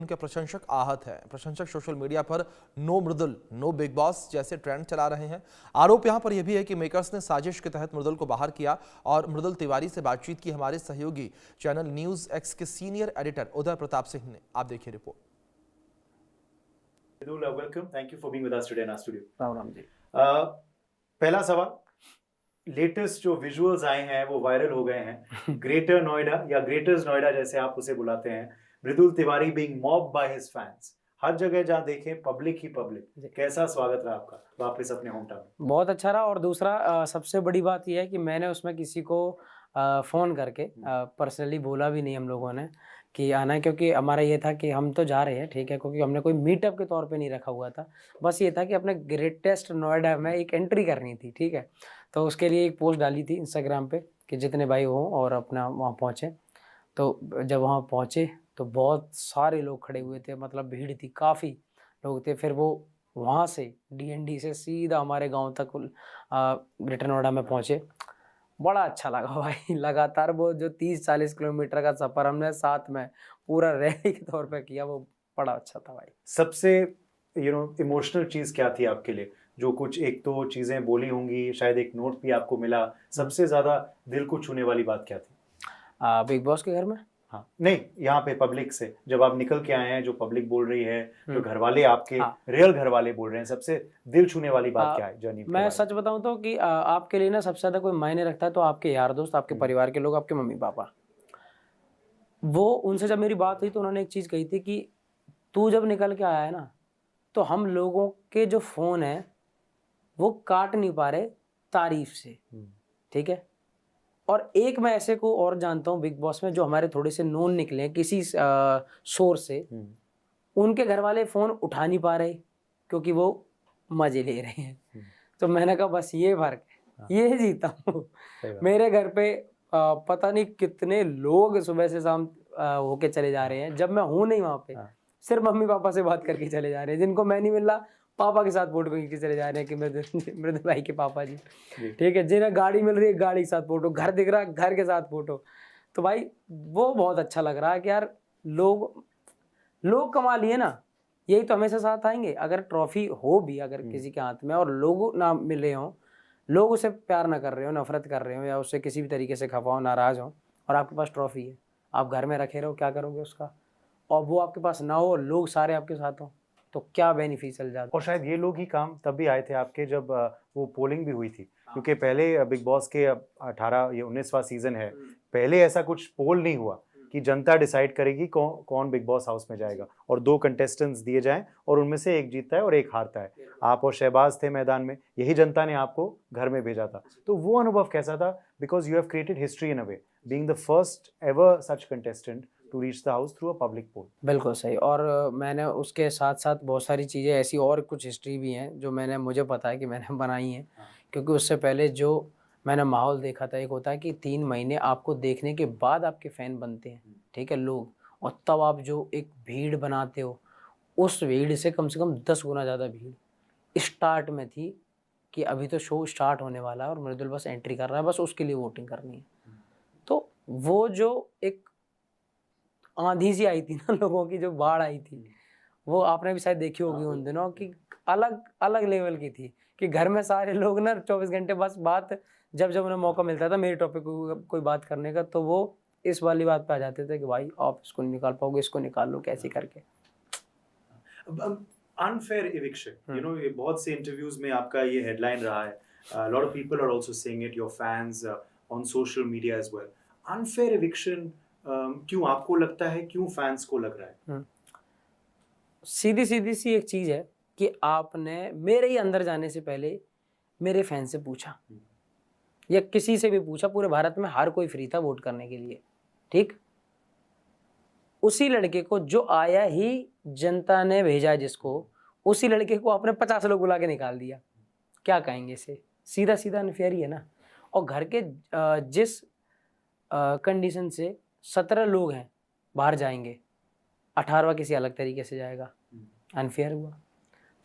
उनके प्रशंसक आहत हैं। प्रशंसक सोशल मीडिया पर नो मृदुल नो बिग बॉस जैसे ट्रेंड चला रहे हैं। आरोप यहां पर यह भी है कि मेकर्स ने साजिश के तहत मृदुल को बाहर किया और मृदुल तिवारी से बातचीत की हमारे सहयोगी चैनल न्यूज एक्स के सीनियर एडिटर उदय प्रताप सिंह ने। आप देखिए report. Welcome, thank you for being with us today in our studio. Ram Ram ji. पहला सवाल, लेटेस्ट जो विजुअल्स आए हैं वो वायरल हो गए हैं। ग्रेटर नोएडा या ग्रेटर्स नोएडा जैसे आप उसे बुलाते हैं, Mridul Tiwari being mobbed by his fans. हर जगह जहां देखें पब्लिक ही पब्लिक। कैसा स्वागत रहा आपका वापस अपने होम टाउन? बहुत अच्छा रहा। और दूसरा सबसे बड़ी बात यह है कि मैंने उसमें किसी को फ़ोन करके पर्सनली बोला भी नहीं हम लोगों ने कि आना है, क्योंकि हमारा ये था कि हम तो जा रहे हैं, ठीक है, क्योंकि हमने कोई मीटअप के तौर पे नहीं रखा हुआ था। बस ये था कि अपने ग्रेटेस्ट नोएडा में एक एंट्री करनी थी, ठीक है। तो उसके लिए एक पोस्ट डाली थी इंस्टाग्राम पे कि जितने भाई हों और अपना वहाँ पहुँचें। तो जब वहाँ पहुँचे तो बहुत सारे लोग खड़े हुए थे, मतलब भीड़ थी, काफ़ी लोग थे। फिर वो वहाँ से डीएनडी से सीधा हमारे गांव तक ग्रेटर नोएडा में पहुँचे। बड़ा अच्छा लगा भाई। लगातार वो जो 30-40 किलोमीटर का सफ़र हमने साथ में पूरा रैली के तौर पे किया, वो बड़ा अच्छा था भाई। सबसे इमोशनल चीज क्या थी आपके लिए? जो कुछ एक तो चीजें बोली होंगी, शायद एक नोट भी आपको मिला, सबसे ज्यादा दिल को छूने वाली बात क्या थी? बिग बॉस के घर में? हाँ, नहीं, यहाँ पे पब्लिक से जब आप निकल के आए हैं, जो पब्लिक बोल रही है, जो घर वाले आपके रियल घर वाले बोल रहे हैं, सबसे दिल छूने वाली बात क्या है जर्नी? मैं सच बताऊं तो कि आपके लिए ना सबसे ज़्यादा कोई मायने रखता है तो आपके यार दोस्त, आपके परिवार के लोग, आपके मम्मी पापा। वो उनसे जब मेरी बात हुई तो उन्होंने एक चीज़ कही थी कि तू जब निकल के आया है ना, तो हम लोगों के जो फ़ोन है वो काट नहीं पा रहे तारीफ से, ठीक है। और एक मैं ऐसे को और जानता हूँ बिग बॉस में, जो हमारे थोड़े से नोन निकले हैं किसी सोर्स से, उनके घर वाले फ़ोन उठा नहीं पा रहे क्योंकि वो मज़े ले रहे हैं। तो मैंने कहा बस ये फ़र्क है, ये जीता हूँ। मेरे घर पे पता नहीं कितने लोग सुबह से शाम होके चले जा रहे हैं, जब मैं हूँ नहीं वहाँ पे, सिर्फ मम्मी पापा से बात करके चले जा रहे हैं। जिनको मैं नहीं मिल रहा, पापा के साथ फोटो खींच के चले जा रहे हैं कि मृदुल भाई के पापा जी, ठीक है। जिन्हें गाड़ी मिल रही है गाड़ी के साथ फोटो, घर दिख रहा है घर के साथ फोटो। तो भाई वो बहुत अच्छा लग रहा है कि यार लोग कमा लिए ना, यही तो हमेशा साथ आएंगे। अगर ट्रॉफी हो भी अगर किसी के हाथ में और लोग ना मिल रहे हों, लोग उसे प्यार ना कर रहे हो, नफरत कर रहे हो, या उससे किसी भी तरीके से खफा हो, नाराज हो, और आपके पास ट्रॉफी है, आप घर में रखे रहो, क्या करोगे उसका? और वो आपके पास ना हो, लोग सारे आपके साथ हों, तो क्या बेनिफिशियल जाता। और शायद ये लोग ही काम तब भी आए थे आपके जब वो पोलिंग भी हुई थी, क्योंकि पहले बिग बॉस के 18 ये 19वां सीजन है, पहले ऐसा कुछ पोल नहीं हुआ कि जनता डिसाइड करेगी कौन बिग बॉस हाउस में जाएगा, और 2 कंटेस्टेंट्स दिए जाएं और उनमें से एक जीतता है और एक हारता है। आप और शहबाज थे मैदान में, यही जनता ने आपको घर में भेजा था। तो वो अनुभव कैसा था? Because you have created history in a way, being the first ever such contestant to reach the house through a public poll. बिल्कुल सही। और मैंने उसके साथ साथ बहुत सारी चीज़ें ऐसी और कुछ हिस्ट्री भी हैं जो मुझे पता है कि मैंने बनाई हैं, क्योंकि उससे पहले जो मैंने माहौल देखा था, एक होता है कि 3 महीने आपको देखने के बाद आपके फ़ैन बनते हैं, ठीक है, लोग, और तब आप जो एक भीड़ बनाते हो, उस भीड़ से कम 10 गुना ज़्यादा भीड़ स्टार्ट में थी कि अभी तो शो स्टार्ट होने वाला है और मृदुल बस एंट्री कर रहा है, बस उसके लिए वोटिंग करनी है। तो वो जो एक आंधी सी आई थी ना, लोगों की जो बाढ़ आई थी, वो आपने भी शायद देखी होगी उन दिनों, कि अलग अलग लेवल की थी कि घर में सारे लोग ना 24 घंटे बस बात, जब उन्हें मौका मिलता था मेरे टॉपिक को कोई बात करने का, तो वो इस वाली बात पे आ जाते थे कि भाई आप इसको नहीं निकाल पाओगे, इसको निकाल लो कैसे करके। अनफेयर इविक्शन, ये बहुत से इंटरव्यूज में आपका ये हेडलाइन रहा है। Lot of people are also saying it, your fans on social media as well. Unfair eviction क्यों आपको लगता है, क्यों फैंस को लग रहा है? सीधी सी एक चीज है कि आपने मेरे ही अंदर जाने से पहले मेरे फैन से पूछा, या किसी से भी पूछा, पूरे भारत में हर कोई फ्री था वोट करने के लिए, ठीक। उसी लड़के को जो आया ही जनता ने भेजा जिसको, उसी लड़के को आपने 50 लोग बुला के निकाल दिया। क्या कहेंगे इसे? सीधा अनफेयर ही है ना। और घर के जिस कंडीशन से 17 लोग हैं बाहर जाएंगे, 18वां किसी अलग तरीके से जाएगा, अनफेयर हुआ।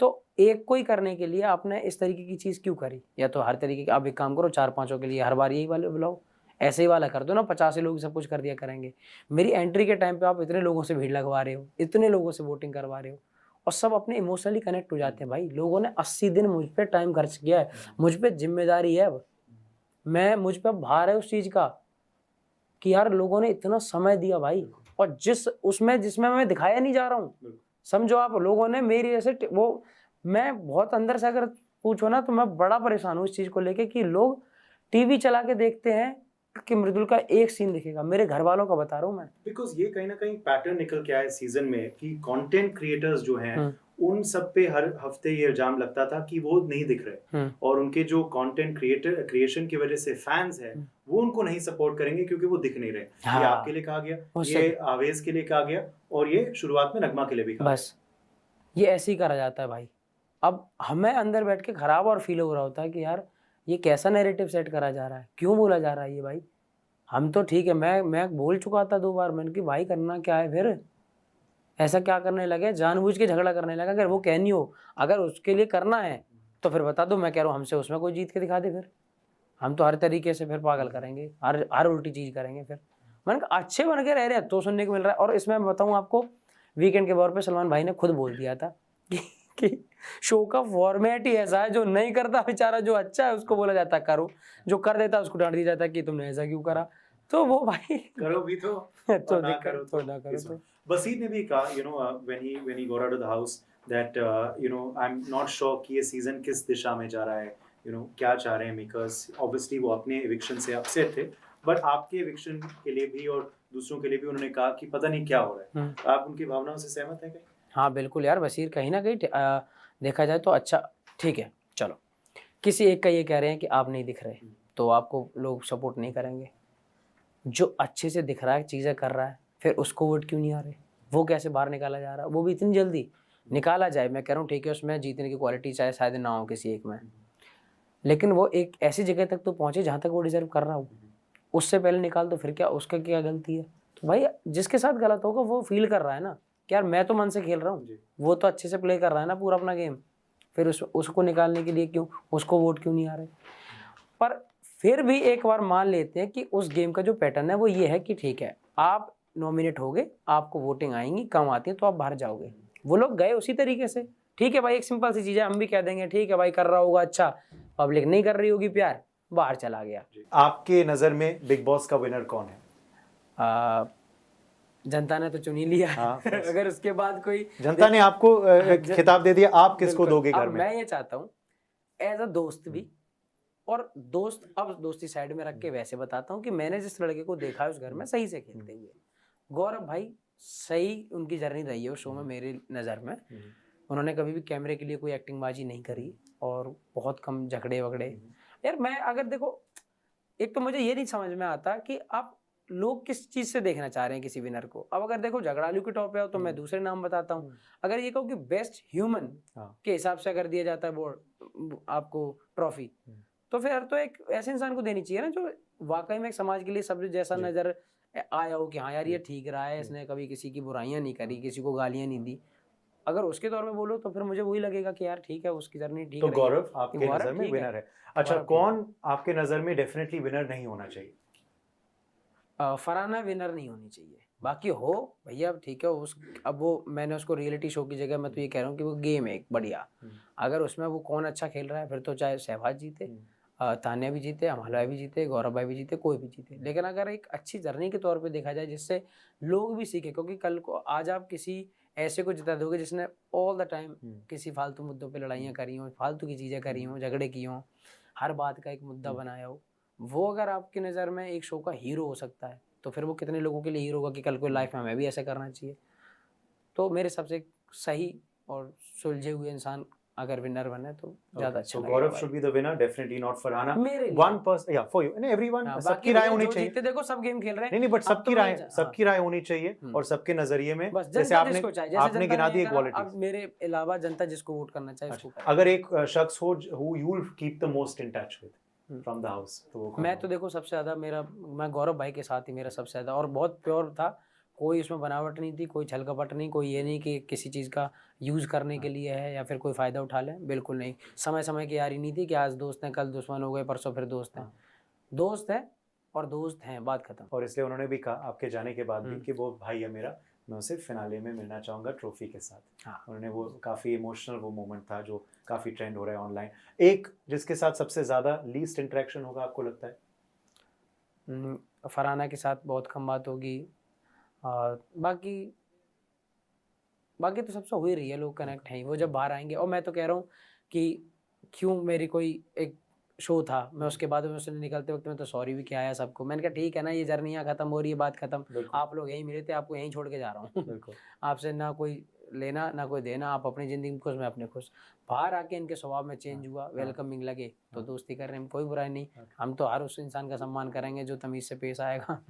तो एक को ही करने के लिए आपने इस तरीके की चीज़ क्यों करी? या तो हर तरीके की, आप एक काम करो 4-5 के लिए हर बार यही वाले बुलाओ, ऐसे ही वाला कर दो ना, 50 लोग सब कुछ कर दिया करेंगे। मेरी एंट्री के टाइम पे आप इतने लोगों से भीड़ लगवा रहे हो, इतने लोगों से वोटिंग करवा रहे हो, और सब अपने इमोशनली कनेक्ट हो जाते हैं। भाई लोगों ने 80 दिन मुझ पे टाइम खर्च किया है, मुझ पे जिम्मेदारी है, अब मुझ पे भार है उस चीज का कि यार लोगों ने इतना समय दिया भाई, और जिसमें मैं दिखाया नहीं जा रहा हूँ, समझो आप, लोगों ने मेरी ऐसे वो, मैं बहुत अंदर से अगर पूछो ना तो मैं बड़ा परेशान हूँ इस चीज को लेके कि लोग टीवी चला के देखते हैं कि मृदुल का एक सीन दिखेगा। मेरे घर वालों का बता रहा हूँ मैं, बिकॉज ये कहीं ना कहीं पैटर्न निकल के आया सीजन में कि कंटेंट क्रिएटर्स जो हैं उन सब पे हर हफ्ते ये इल्जाम लगता था कि वो नहीं दिख रहे, और उनके जो कंटेंट क्रिएशन की वजह से फैंस हैं वो उनको नहीं सपोर्ट करेंगे क्योंकि वो दिख नहीं रहे। हाँ, ये आपके लिए कहा गया, ये आवेज के लिए कहा गया, और ये शुरुआत में नगमा के लिए भी कहा बस ये ऐसे ही करा जाता है भाई। अब हमें अंदर बैठ के खराब और फील हो रहा होता है कि यार ये कैसा नैरेटिव सेट करा जा रहा है, क्यों बोला जा रहा है ये भाई। हम तो ठीक है, मैं बोल चुका था 2 बार, मैंने कि भाई करना क्या है, फिर ऐसा क्या करने लगे, जानबूझ के झगड़ा करने लगा। अगर वो कहनी हो, अगर उसके लिए करना है तो फिर बता दो, मैं कह रहा हूँ हमसे उसमें कोई जीत के दिखा दे, फिर हम तो हर तरीके से फिर पागल करेंगे, हर उल्टी चीज करेंगे। फिर मैंने कहा अच्छे बन के रह रहे हैं तो सुनने को मिल रहा है। और इसमें मैं बताऊँ आपको, वीकेंड के दौर पे सलमान भाई ने खुद बोल दिया था कि शो का फॉर्मेट ही ऐसा है, जो नहीं करता बेचारा, जो अच्छा है उसको बोला जाता करो, जो कर देता उसको डांट दिया जाता है कि तुमने ऐसा क्यों करा। तो वो भाई करो भी तो ना करो तो ना करो तो। बसीर ने भी कहा, when he got out of the house that I'm not sure कि ये सीजन किस दिशा में जा रहा है, क्या चाह रहे हैं मेकर्स। ऑब्वियसली वो अपने एविक्शन से अपसेट थे, बट आपके एविक्शन के लिए भी और दूसरों के लिए भी उन्होंने कहा कि पता नहीं क्या हो रहा है। आप उनकी भावनाओं से सहमत हैं क्या? हाँ बिल्कुल यार, बशीर कहीं ना कहीं देखा जाए तो अच्छा, ठीक है चलो, किसी एक का ये कह रहे हैं कि आप नहीं दिख रहे तो आपको लोग सपोर्ट नहीं करेंगे। जो अच्छे से दिख रहा है, चीज़ें कर रहा है, फिर उसको वोट क्यों नहीं आ रहे, वो कैसे बाहर निकाला जा रहा है, वो भी इतनी जल्दी निकाला जाए। मैं कह रहा हूँ ठीक है, उसमें जीतने की क्वालिटी चाहे शायद ना हो किसी एक में, लेकिन वो एक ऐसी जगह तक तो पहुँचे जहाँ तक वो डिजर्व कर रहा हो, उससे पहले निकाल दो, फिर क्या उसका क्या गलती है। तो भाई जिसके साथ गलत होगा वो फील कर रहा है ना कि यार मैं तो मन से खेल रहा हूँ, वो तो अच्छे से प्ले कर रहा है ना पूरा अपना गेम, फिर उसको निकालने के लिए क्यों, उसको वोट क्यों नहीं आ रहे। पर फिर भी एक बार मान लेते हैं कि उस गेम का जो पैटर्न है वो ये है कि ठीक है, आप नॉमिनेट हो गए, आपको वोटिंग आएंगी, कम आती है तो आप बाहर जाओगे। वो लोग गए उसी तरीके से, ठीक है भाई, एक सिंपल सी चीज़ है, हम भी कह देंगे ठीक है भाई कर रहा होगा अच्छा, पब्लिक नहीं कर रही होगी प्यार, बाहर चला गया। आपके नज़र में बिग बॉस का विनर कौन है? जनता ने तो चुन ही लिया। हाँ, अगर उसके बाद कोई जनता ने आपको खिताब दे दिया, आप किसको दोगे घर में? मैं ये चाहता हूँ एज अ दोस्त भी, और दोस्त अब दोस्ती साइड में रख के वैसे बताता हूँ कि मैंने जिस लड़के को देखा है उस घर में सही से खेलते हुए, गौरव भाई सही उनकी जर्नी रही है उस शो में मेरी नज़र में। उन्होंने कभी भी कैमरे के लिए कोई एक्टिंग बाजी नहीं करी, और बहुत कम झगड़े वगड़े। यार मैं अगर देखो, एक तो मुझे ये नहीं समझ में आता कि आप लोग किस चीज से देखना चाह रहे हैं किसी विनर को। अब अगर देखो झगड़ालू के टॉप पे हो तो मैं दूसरे नाम बताता हूँ, अगर ये कहूँ कि बेस्ट ह्यूमन के हिसाब से अगर दिया जाता है बोर्ड आपको ट्रॉफी, तो फिर तो एक ऐसे इंसान को देनी चाहिए ना जो वाकई में एक समाज के लिए सब जैसा नजर आया हो कि हाँ यार ये ठीक रहा है, इसने कभी किसी की बुराइयां नहीं करी, किसी को गालियां नहीं दी। अगर उसके तौर में बोलो तो फिर मुझे वही लगेगा कि यार ठीक है उसकी जर्नी ठीक है। तो गौरव आपके नजर में विनर है। अच्छा, कौन आपके नजर में डेफिनेटली विनर नहीं होना चाहिए? फरहाना विनर नहीं होनी चाहिए, बाकी हो भैया ठीक है। अब वो मैंने उसको रियलिटी शो की जगह मैं तो ये कह रहा हूँ कि वो गेम है एक बढ़िया, अगर उसमें वो कौन अच्छा खेल रहा है फिर तो चाहे शहबाज जीते, तान्या भी जीते, अमला भी जीते, गौरव भाई भी जीते, कोई भी जीते, लेकिन अगर एक अच्छी जर्नी के तौर पे देखा जाए जिससे लोग भी सीखे, क्योंकि कल को आज आप किसी ऐसे को जिता दोगे जिसने ऑल द टाइम किसी फालतू मुद्दों पे लड़ाइयाँ करी हों, फालतू की चीज़ें करी हों, झगड़े किए हों, हर बात का एक मुद्दा बनाया हो, वो अगर आपकी नज़र में एक शो का हीरो हो सकता है तो फिर वो कितने लोगों के लिए हीरो होगा कि कल को लाइफ में हमें भी ऐसा करना चाहिए। तो मेरे हिसाब से सही और सुलझे हुए इंसान अगर विनर बने तो ज्यादा अच्छा लगेगा। Gaurav should be the winner, definitely not Farhana. मेरे वन पर्सन या फॉर यू एंड एवरीवन, सबकी राय होनी चाहिए। जीते देखो सब गेम खेल रहे हैं, नहीं बट सबकी राय होनी चाहिए और सबके नजरिए में जैसे आपने गिना दी क्वालिटी। अब मेरे अलावा जनता जिसको वोट करना चाहे उसको। अगर एक शख्स हो who you will keep the most in touch with from the house, तो मैं तो देखो सबसे ज्यादा मैं गौरव भाई के साथ ही मेरा सबसे ज्यादा, और बहुत प्योर था, कोई उसमें बनावट नहीं थी, कोई छल कपट नहीं, कोई ये नहीं कि किसी चीज़ का यूज़ करने के लिए है या फिर कोई फ़ायदा उठा लें, बिल्कुल नहीं। समय समय की यारी नहीं थी कि आज दोस्त हैं कल दुश्मन हो गए परसों फिर दोस्त हैं, दोस्त हैं और दोस्त हैं, बात खत्म। और इसलिए उन्होंने भी कहा आपके जाने के बाद भी कि वो भाई है मेरा, मैं उसे फिनाले में मिलना चाहूंगा ट्रॉफी के साथ। हाँ। उन्होंने वो काफ़ी इमोशनल वो मोमेंट था जो काफ़ी ट्रेंड हो रहा है ऑनलाइन। एक जिसके साथ सबसे ज़्यादा लीस्ट इंटरेक्शन होगा आपको लगता है? फरहाना के साथ बहुत कम बात होगी, और बाकी बाकी तो सबसे हो ही रही है, लोग कनेक्ट हैं ही। वो जब बाहर आएंगे, और मैं तो कह रहा हूँ कि क्यों, मेरी कोई एक शो था, मैं उसके बाद में उसने निकलते वक्त मैं तो सॉरी भी किया है सबको। मैंने कहा ठीक है ना, ये जर्नियाँ खत्म हो रही है, बात खत्म, बिल्कुल। आप लोग यहीं मिले थे, आपको यहीं छोड़ के जा रहा हूँ। बिल्कुल। आपसे ना कोई लेना ना कोई देना, आप अपनी ज़िंदगी में खुश, मैं अपने खुश। बाहर आके इनके स्वभाव में चेंज हुआ, वेलकमिंग लगे, तो दोस्ती करने में कोई बुराई नहीं। हम तो हर उस इंसान का सम्मान करेंगे जो तमीज़ से पेश आएगा।